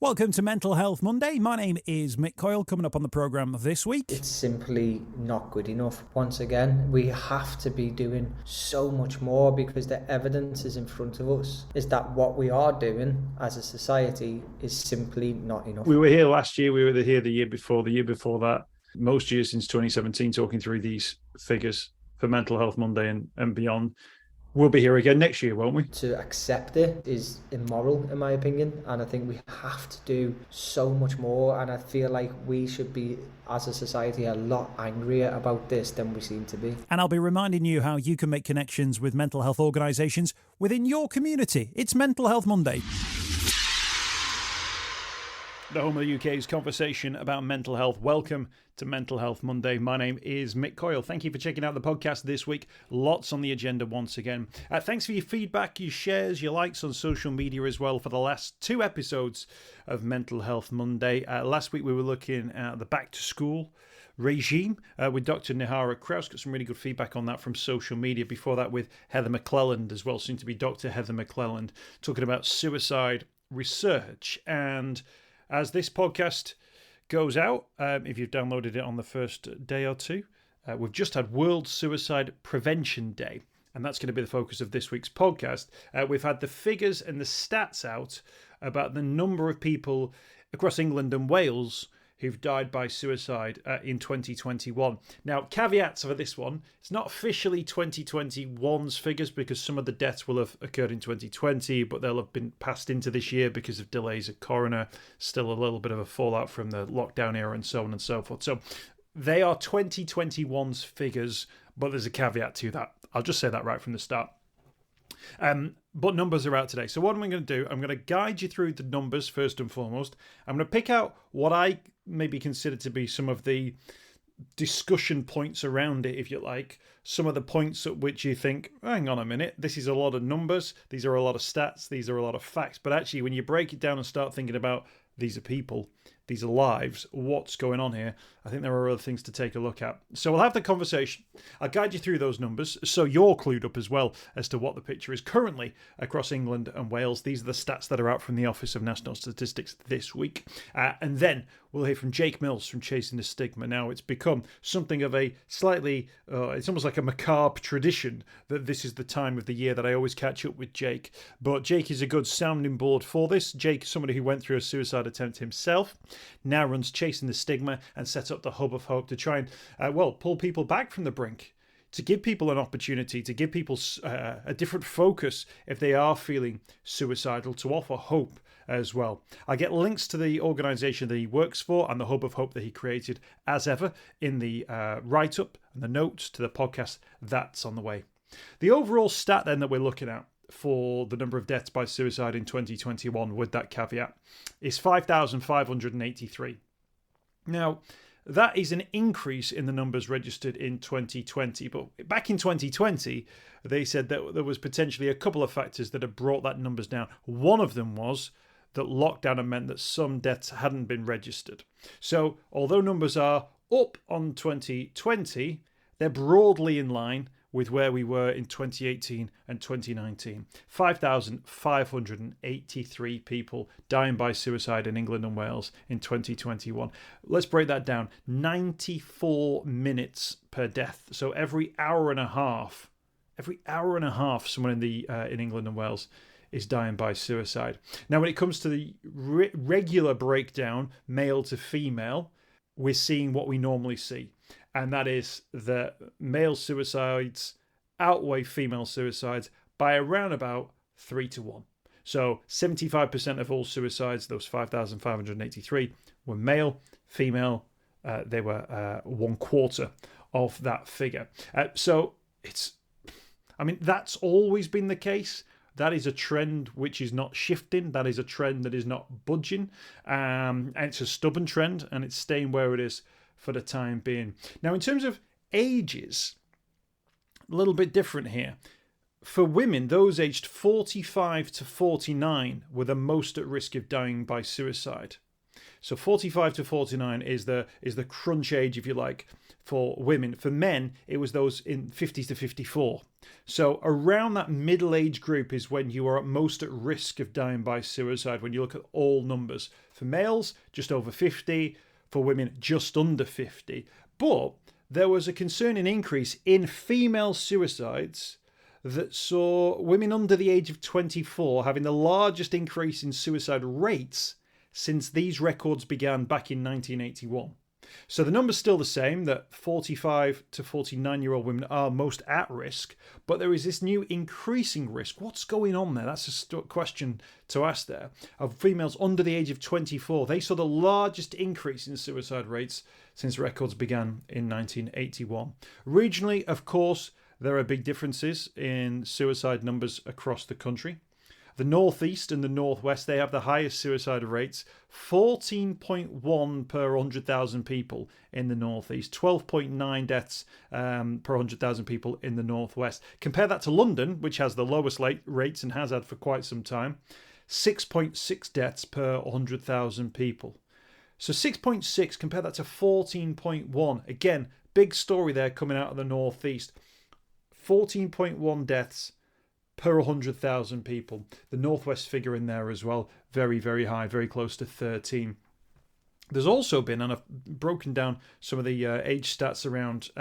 Welcome to Mental Health Monday. My name is Mick Coyle. Coming up on the programme this week, it's simply not good enough. Once again, we have to be doing so much more because the evidence is in front of us, is that what we are doing as a society is simply not enough. We were here last year, we were here the year before that, most years since 2017, talking through these figures for Mental Health Monday and beyond. We'll be here again next year, won't we? To accept it is immoral, in my opinion, and I think we have to do so much more, and I feel like we should be, as a society, a lot angrier about this than we seem to be. And I'll be reminding you how you can make connections with mental health organisations within your community. It's Mental Health Monday. The home of the UK's conversation about mental health. Welcome to Mental Health Monday. My name is Mick Coyle. Thank you for checking out the podcast this week. Lots on the agenda once again. Thanks for your feedback, your shares, your likes on social media as well for the last two episodes of Mental Health Monday. Last week we were looking at the back to school regime with Dr. Nihara Kraus. Got some really good feedback on that from social media. Before that with Heather McClelland as well, soon to be Dr. Heather McClelland, talking about suicide research. And as this podcast goes out, if you've downloaded it on the first day or two, we've just had World Suicide Prevention Day, and that's going to be the focus of this week's podcast. We've had the figures and the stats out about the number of people across England and Wales who've died by suicide in 2021. Now, caveats for this one, it's not officially 2021's figures because some of the deaths will have occurred in 2020, but they'll have been passed into this year because of delays of coroner, still a little bit of a fallout from the lockdown era and so on and so forth. So they are 2021's figures, but there's a caveat to that. I'll just say that right from the start. But numbers are out today. So what am I going to do? I'm going to guide you through the numbers first and foremost. I'm going to pick out what I maybe consider to be some of the discussion points around it, if you like. Some of the points at which you think, hang on a minute, this is a lot of numbers. These are a lot of stats. These are a lot of facts. But actually, when you break it down and start thinking about these are people, these are lives, what's going on here, I think there are other things to take a look at. So we'll have the conversation. I'll guide you through those numbers so you're clued up as well as to what the picture is currently across England and Wales. These are the stats that are out from the Office of National Statistics this week. And then we'll hear from Jake Mills from Chasing the Stigma. Now, it's become something of a slightly, it's almost like a macabre tradition that this is the time of the year that I always catch up with Jake. But Jake is a good sounding board for this. Jake is somebody who went through a suicide attempt himself, now runs Chasing the Stigma and sets up the Hub of Hope to try and, pull people back from the brink, to give people an opportunity, to give people a different focus if they are feeling suicidal, to offer hope as well. I get links to the organisation that he works for and the Hub of Hope that he created, as ever, in the write-up and the notes to the podcast that's on the way. The overall stat then that we're looking at for the number of deaths by suicide in 2021, with that caveat, is 5,583. Now, that is an increase in the numbers registered in 2020. But back in 2020, they said that there was potentially a couple of factors that had brought that numbers down. One of them was that lockdown had meant that some deaths hadn't been registered. So although numbers are up on 2020, they're broadly in line with where we were in 2018 and 2019. 5,583 people dying by suicide in England and Wales in 2021. Let's break that down. 94 minutes per death. So every hour and a half, someone in England and Wales is dying by suicide. Now, when it comes to the regular breakdown, male to female, we're seeing what we normally see. And that is that male suicides outweigh female suicides by around about 3-1. So 75% of all suicides, those 5,583, were male. Female, they were 1/4 of that figure. So that's always been the case. That is a trend which is not shifting. That is a trend that is not budging. And it's a stubborn trend, and it's staying where it is for the time being. Now, in terms of ages, a little bit different here. For women, those aged 45 to 49 were the most at risk of dying by suicide. So 45 to 49 is the crunch age, if you like, for women. For men, it was those in 50s to 54. So around that middle age group is when you are most at risk of dying by suicide, when you look at all numbers. For males, just over 50. For women, just under 50. But there was a concerning increase in female suicides that saw women under the age of 24 having the largest increase in suicide rates since these records began back in 1981. So the number's still the same, that 45 to 49-year-old women are most at risk, but there is this new increasing risk. What's going on there? That's a question to ask there. Of females under the age of 24, they saw the largest increase in suicide rates since records began in 1981. Regionally, of course, there are big differences in suicide numbers across the country. The Northeast and the Northwest, they have the highest suicide rates, 14.1 per 100,000 people in the Northeast, 12.9 deaths per 100,000 people in the Northwest. Compare that to London, which has the lowest rates and has had for quite some time, 6.6 deaths per 100,000 people. So 6.6, compare that to 14.1. Again, big story there coming out of the Northeast. 14.1 deaths per 100,000 people. The Northwest figure in there as well, very, very high, very close to 13. There's also been, and I've broken down some of the age stats around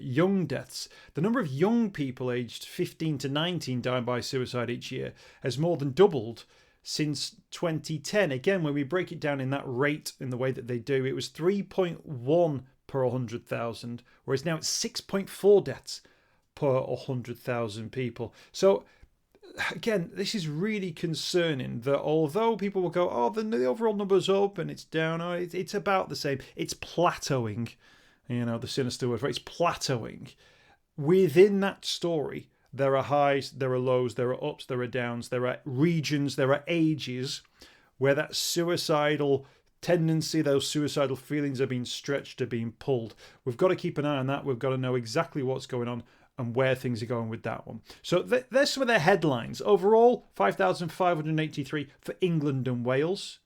young deaths. The number of young people aged 15 to 19 dying by suicide each year has more than doubled since 2010. Again, when we break it down in that rate, in the way that they do, it was 3.1 per 100,000, whereas now it's 6.4 deaths per 100,000 people. So again, this is really concerning, that although people will go, oh, the overall number's up and it's down, oh, it's about the same. It's plateauing, the sinister word, right? It's plateauing. Within that story, there are highs, there are lows, there are ups, there are downs, there are regions, there are ages where that suicidal tendency, those suicidal feelings are being stretched, are being pulled. We've got to keep an eye on that. We've got to know exactly what's going on and where things are going with that one. So there's some of their headlines. Overall, 5,583 for England and Wales.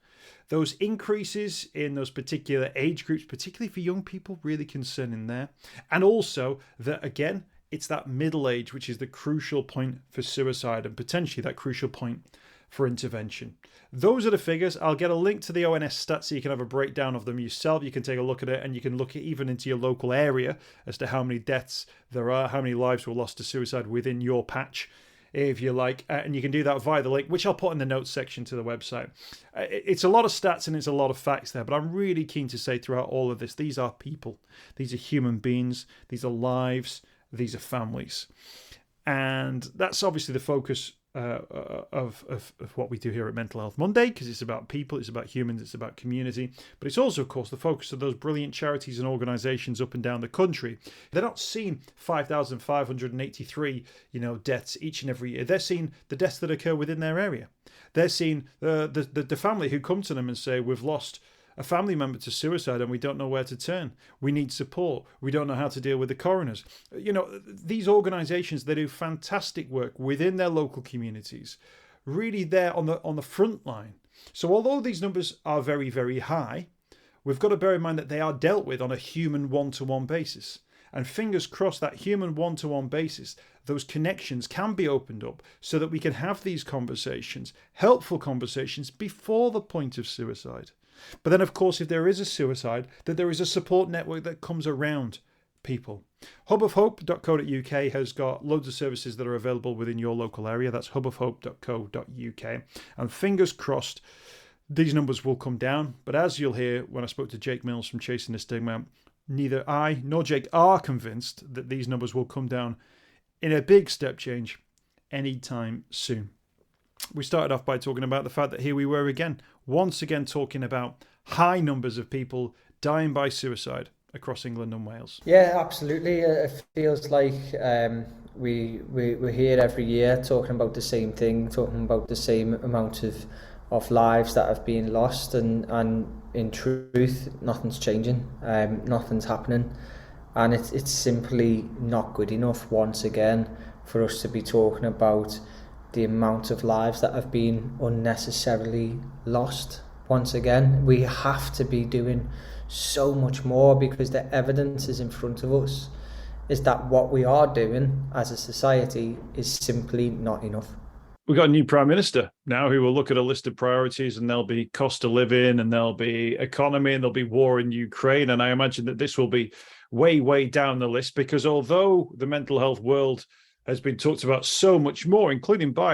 Those increases in those particular age groups, particularly for young people, really concerning there. And also that, again, it's that middle age, which is the crucial point for suicide and potentially that crucial point for intervention. Those are the figures. I'll get a link to the ONS stats so you can have a breakdown of them yourself. You can take a look at it, and you can look at even into your local area as to how many deaths there are, how many lives were lost to suicide within your patch, if you like. And you can do that via the link, which I'll put in the notes section to the website. It's a lot of stats and it's a lot of facts there, but I'm really keen to say throughout all of this, these are people. These are human beings. These are lives. These are families. And that's obviously the focus of what we do here at Mental Health Monday, because it's about people, it's about humans, it's about community, but it's also, of course, the focus of those brilliant charities and organisations up and down the country. They're not seeing 5,583, deaths each and every year. They're seeing the deaths that occur within their area. They're seeing the family who come to them and say, we've lost a family member to suicide and we don't know where to turn. We need support. We don't know how to deal with the coroners. These organisations, they do fantastic work within their local communities, really there on the front line. So although these numbers are very, very high, we've got to bear in mind that they are dealt with on a human one-to-one basis. And fingers crossed, that human one-to-one basis, those connections can be opened up so that we can have these conversations, helpful conversations, before the point of suicide. But then, of course, if there is a suicide, that there is a support network that comes around people. hubofhope.co.uk has got loads of services that are available within your local area. That's hubofhope.co.uk. And fingers crossed, these numbers will come down. But as you'll hear when I spoke to Jake Mills from Chasing the Stigma, neither I nor Jake are convinced that these numbers will come down in a big step change anytime soon. We started off by talking about the fact that here we were again, once again talking about high numbers of people dying by suicide across England and Wales. Yeah, absolutely. It feels like we're here every year talking about the same thing, talking about the same amount of lives that have been lost, and in truth, nothing's changing, nothing's happening, and it's simply not good enough once again for us to be talking about the amount of lives that have been unnecessarily lost once again, we have to be doing so much more because the evidence is in front of us, is that what we are doing as a society is simply not enough. We've got a new Prime Minister now who will look at a list of priorities, and there'll be cost of living, and there'll be economy, and there'll be war in Ukraine. And I imagine that this will be way, way down the list, because although the mental health world has been talked about so much more, including by,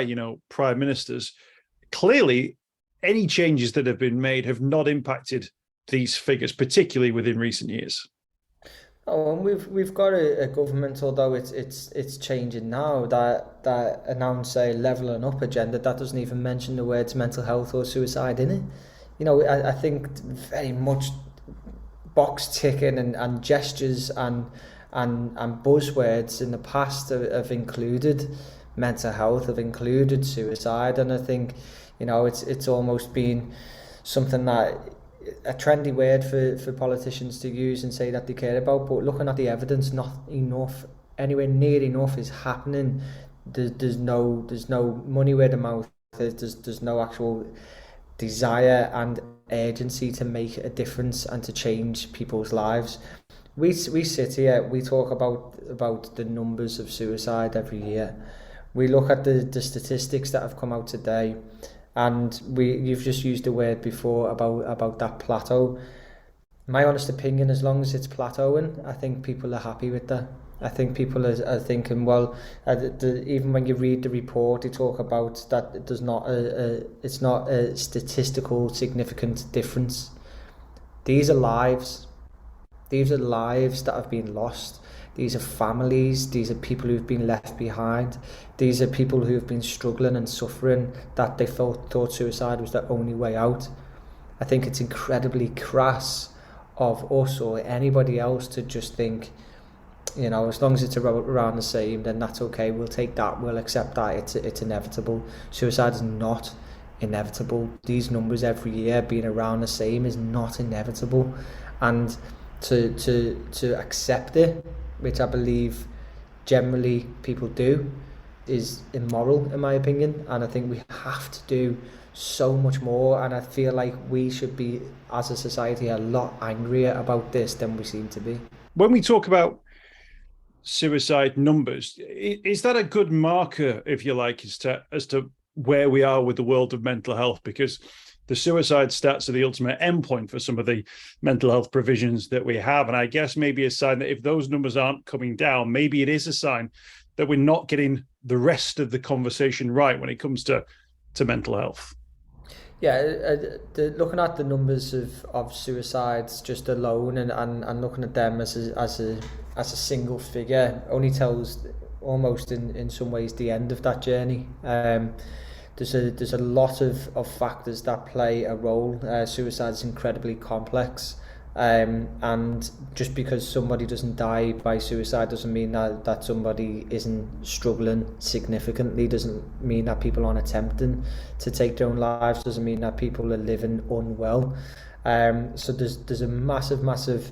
prime ministers, clearly any changes that have been made have not impacted these figures, particularly within recent years. Oh, and we've got a government, although it's changing now, that announce a levelling up agenda that doesn't even mention the words mental health or suicide in it. I think very much box ticking and gestures and buzzwords in the past have included mental health, have included suicide, and I think it's almost been something that a trendy word for politicians to use and say that they care about, but looking at the evidence, not enough, anywhere near enough is happening. There's no money where the mouth is. There's no actual desire and urgency to make a difference and to change people's lives. We sit here, we talk about the numbers of suicide every year. We look at the statistics that have come out today, and you've just used the word before about that plateau. My honest opinion, as long as it's plateauing, I think people are happy with that. I think people are thinking, well, even when you read the report, they talk about that it's not a statistical significant difference. These are lives. These are lives that have been lost. These are families. These are people who've been left behind. These are people who've been struggling and suffering that they thought suicide was the only way out. I think it's incredibly crass of us or anybody else to just think, as long as it's around the same, then that's okay. We'll take that. We'll accept that. It's inevitable. Suicide is not inevitable. These numbers every year being around the same is not inevitable, and to accept it, which I believe generally people do, is immoral in my opinion. And I think we have to do so much more, and I feel like we should be, as a society, a lot angrier about this than we seem to be. When we talk about suicide numbers, is that a good marker, if you like, as to where we are with the world of mental health? Because the suicide stats are the ultimate endpoint for some of the mental health provisions that we have. And I guess maybe a sign that if those numbers aren't coming down, maybe it is a sign that we're not getting the rest of the conversation right when it comes to mental health. Yeah, looking at the numbers of suicides just alone and looking at them as a single figure only tells almost in some ways the end of that journey. There's a lot of factors that play a role. Suicide is incredibly complex, and just because somebody doesn't die by suicide doesn't mean that somebody isn't struggling significantly, doesn't mean that people aren't attempting to take their own lives, doesn't mean that people are living unwell. So there's a massive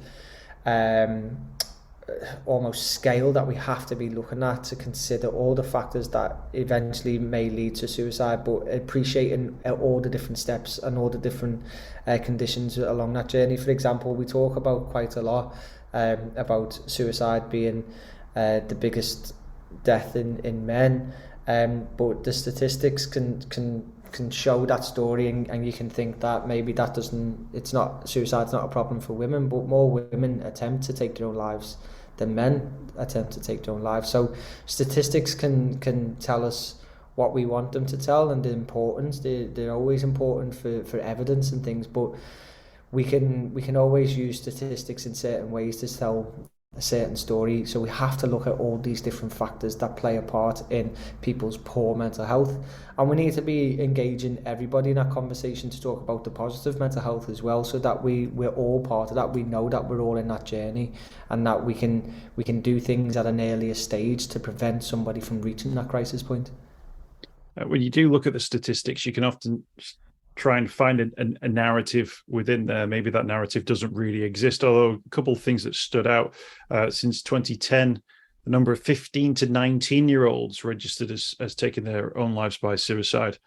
almost scale that we have to be looking at to consider all the factors that eventually may lead to suicide, but appreciating all the different steps and all the different conditions along that journey. For example, we talk about quite a lot about suicide being the biggest death in men, but the statistics can show that story, and you can think that maybe suicide's not a problem for women, but more women attempt to take their own lives than men attempt to take their own lives. So statistics can tell us what we want them to tell, and the importance. They're always important for evidence and things, but we can always use statistics in certain ways to tell a certain story. So we have to look at all these different factors that play a part in people's poor mental health, and we need to be engaging everybody in that conversation to talk about the positive mental health as well, so that we're all part of that. We know that we're all in that journey, and that we can do things at an earlier stage to prevent somebody from reaching that crisis point. When you do look at the statistics, you can often try and find a narrative within there. Maybe that narrative doesn't really exist, although a couple of things that stood out since 2010, the number of 15 to 19-year-olds registered as taking their own lives by suicide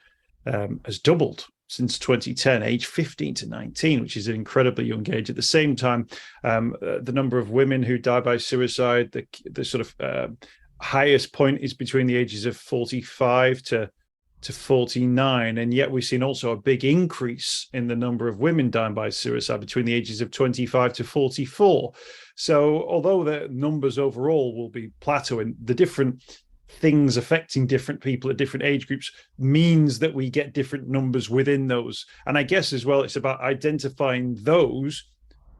has doubled since 2010, age 15 to 19, which is an incredibly young age. At the same time, the number of women who die by suicide, the sort of highest point is between the ages of 45 to 49, and yet we've seen also a big increase in the number of women dying by suicide between the ages of 25 to 44. So although the numbers overall will be plateauing, the different things affecting different people at different age groups means that we get different numbers within those. And I guess as well, it's about identifying those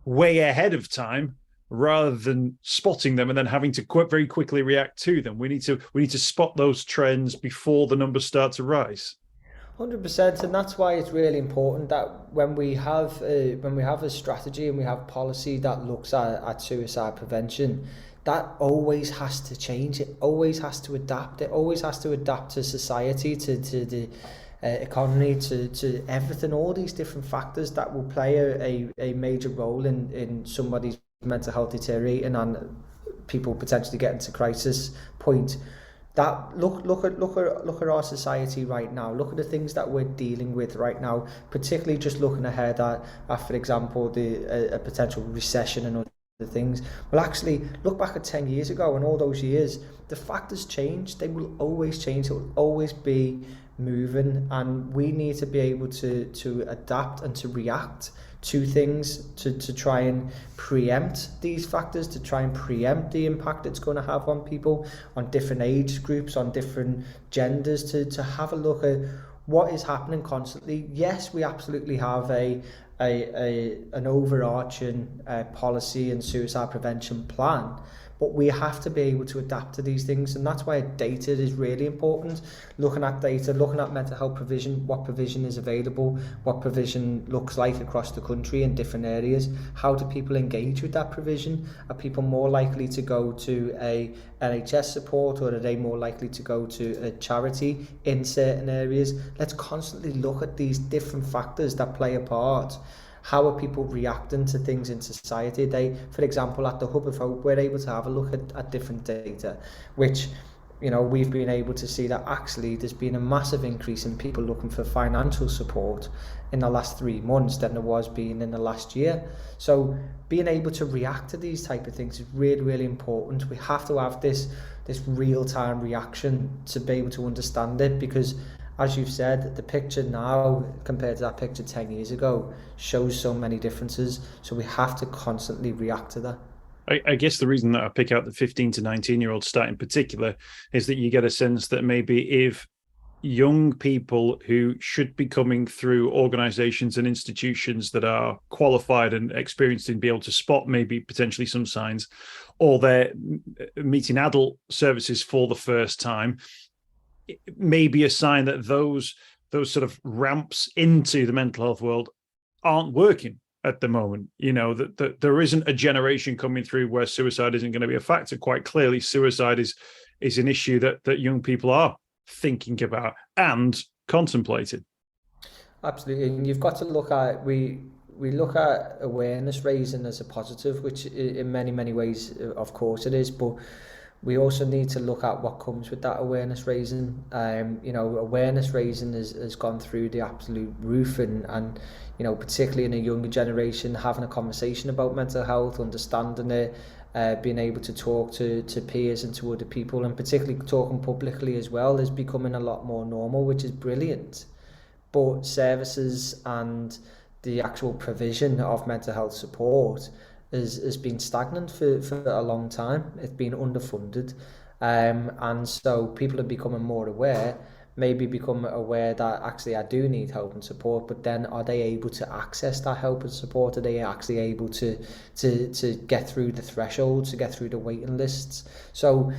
way ahead of time rather than spotting them and then having to very quickly react to them. We need to spot those trends before the numbers start to rise. 100%, and that's why it's really important that when we have a strategy and we have policy that looks at suicide prevention, that always has to change. It always has to adapt. It always has to adapt to society, to the economy, to everything. All these different factors that will play a major role in somebody's mental health deteriorating and people potentially getting to crisis point. That look at our society right now. Look at the things that we're dealing with right now, particularly just looking ahead at for example, a potential recession and other things. Well, actually, look back at 10 years ago and all those years, the factors change. They will always change. It will always be moving, and we need to be able to adapt and to react to things, to try and preempt these factors, to try and preempt the impact it's going to have on people, on different age groups, on different genders, to have a look at what is happening constantly. Yes, we absolutely have an overarching policy and suicide prevention plan, but we have to be able to adapt to these things, and that's why data is really important. Looking at data, looking at mental health provision, what provision is available, what provision looks like across the country in different areas. How do people engage with that provision? Are people more likely to go to a NHS support, or are they more likely to go to a charity in certain areas? Let's constantly look at these different factors that play a part. How are people reacting to things in society? For example, at the Hub of Hope, we're able to have a look at different data, which, we've been able to see that actually there's been a massive increase in people looking for financial support in the last 3 months than there was being in the last year. So being able to react to these type of things is really, really important. We have to have this real-time reaction to be able to understand it, because as you've said, the picture now compared to that picture 10 years ago shows so many differences. So we have to constantly react to that. I guess the reason that I pick out the 15 to 19-year-old stat in particular is that you get a sense that maybe if young people who should be coming through organizations and institutions that are qualified and experienced in being able to spot maybe potentially some signs, or they're meeting adult services for the first time, maybe a sign that those sort of ramps into the mental health world aren't working at the moment. That there isn't a generation coming through where suicide isn't going to be a factor. Quite clearly, suicide is an issue that young people are thinking about and contemplating. Absolutely, and you've got to look at we look at awareness raising as a positive, which in many ways, of course, it is, but we also need to look at what comes with that awareness raising. Awareness raising has gone through the absolute roof, and particularly in a younger generation, having a conversation about mental health, understanding it, being able to talk to peers and to other people, and particularly talking publicly as well, is becoming a lot more normal, which is brilliant. But services and the actual provision of mental health support has been stagnant for a long time. It's been underfunded, and so people are becoming more aware, maybe become aware that actually I do need help and support, but then are they able to access that help and support? Are they actually able to get through the thresholds, to get through the waiting lists? So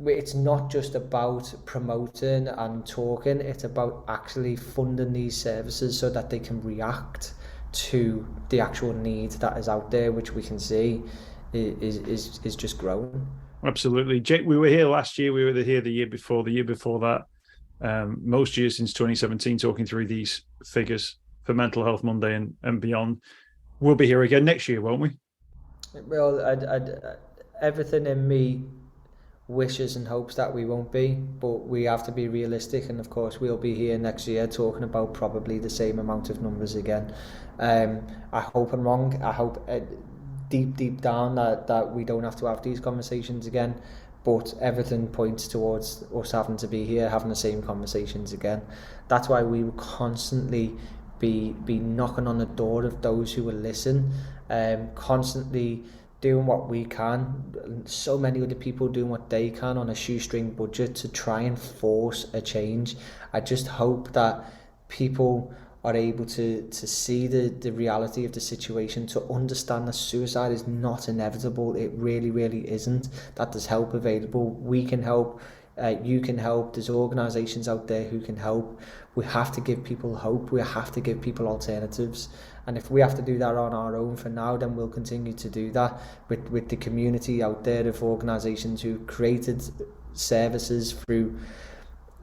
it's not just about promoting and talking, it's about actually funding these services so that they can react to the actual need that is out there, which we can see is just growing. Absolutely. Jake, we were here last year, we were here the year before that, most years since 2017, talking through these figures for Mental Health Monday and beyond. We'll be here again next year, won't we? Well, everything in me wishes and hopes that we won't be, but we have to be realistic, and of course we'll be here next year talking about probably the same amount of numbers again. I hope I'm wrong. I hope deep down that we don't have to have these conversations again, but everything points towards us having to be here having the same conversations again. That's why we will constantly be knocking on the door of those who will listen, constantly doing what we can, so many other people doing what they can on a shoestring budget to try and force a change. I just hope that people are able to see the reality of the situation, to understand that suicide is not inevitable. It really isn't. That there's help available. We can help. You can help. There's organisations out there who can help. We have to give people hope. We have to give people alternatives. And if we have to do that on our own for now, then we'll continue to do that with the community out there of organisations who created services through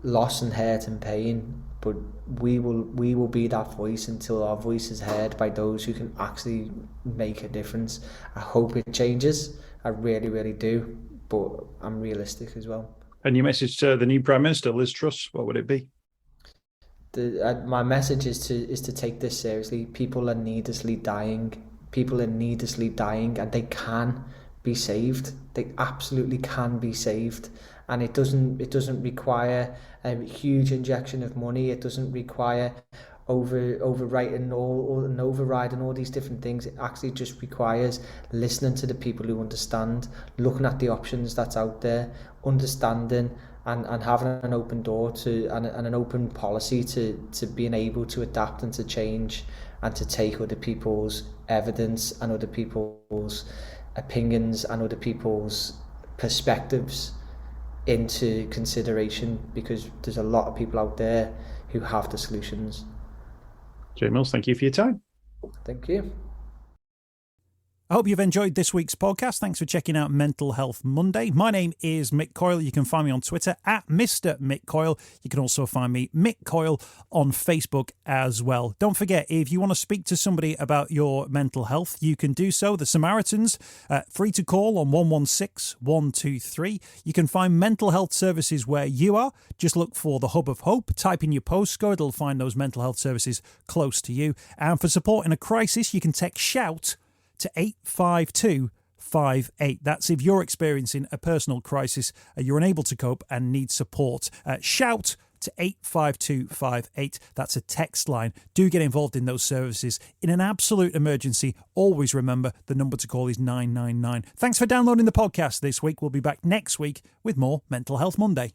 loss and hurt and pain. But we will be that voice until our voice is heard by those who can actually make a difference. I hope it changes. I really do. But I'm realistic as well. And your message to the new Prime Minister, Liz Truss, what would it be? My message is to take this seriously. People are needlessly dying. People are needlessly dying, and they can be saved. They absolutely can be saved. And it doesn't require a huge injection of money. It doesn't require overriding all these different things. It actually just requires listening to the people who understand, looking at the options that's out there, understanding and having an open door to and an open policy to being able to adapt and to change and to take other people's evidence and other people's opinions and other people's perspectives into consideration, because there's a lot of people out there who have the solutions. Jay Mills, thank you for your time. Thank you. I hope you've enjoyed this week's podcast. Thanks for checking out Mental Health Monday. My name is Mick Coyle. You can find me on Twitter at Mr. Mick Coyle. You can also find me, Mick Coyle, on Facebook as well. Don't forget, if you want to speak to somebody about your mental health, you can do so. The Samaritans, free to call on 116 123. You can find mental health services where you are. Just look for the Hub of Hope. Type in your postcode. It'll find those mental health services close to you. And for support in a crisis, you can text SHOUT to 85258. That's if you're experiencing a personal crisis, you're unable to cope and need support. Shout to 85258. That's a text line. Do get involved in those services. In an absolute emergency, always remember the number to call is 999. Thanks for downloading the podcast this week. We'll be back next week with more Mental Health Monday.